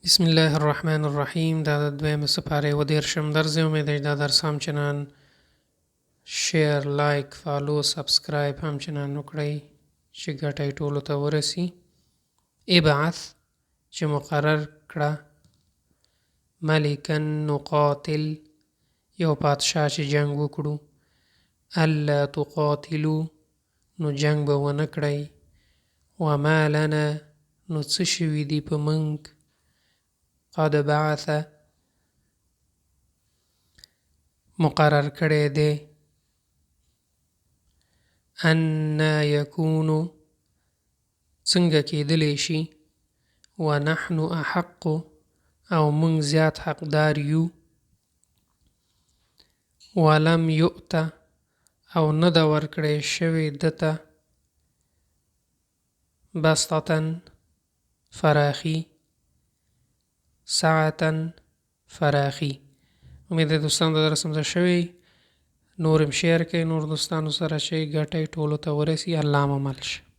بسم الله الرحمن الرحیم. دا د دویمې سپارې 30 درس دی. امید دی دا درس همچنان شیر، لایک، فالو، سبسکرایب همچنان وکړئ چې ګټه یې ټولو ته ورسي. ابعث چې مقرر کړه، ملکا نقاتل یو پادشاه چې جنگ وکړو، الا تقاتلو نو جنگ به ونه کړئ، وما لنا نو څه شوي دي په موږ، قد بعث مقرر کړی دی، انا یکونو څنګه کېدلی شي، ونحن احق او موږ زیات حقدار یو، ولم یؤت او نه ده ورکړی شوې دته، بسطة فراخي، ساعة فراخي. امید دی دوستان دا درس سمجه شوی. نورم شیر کړئ، نور دوستانو سره چې ګټه یې ټولو ته ورسي. الله مو مل شه.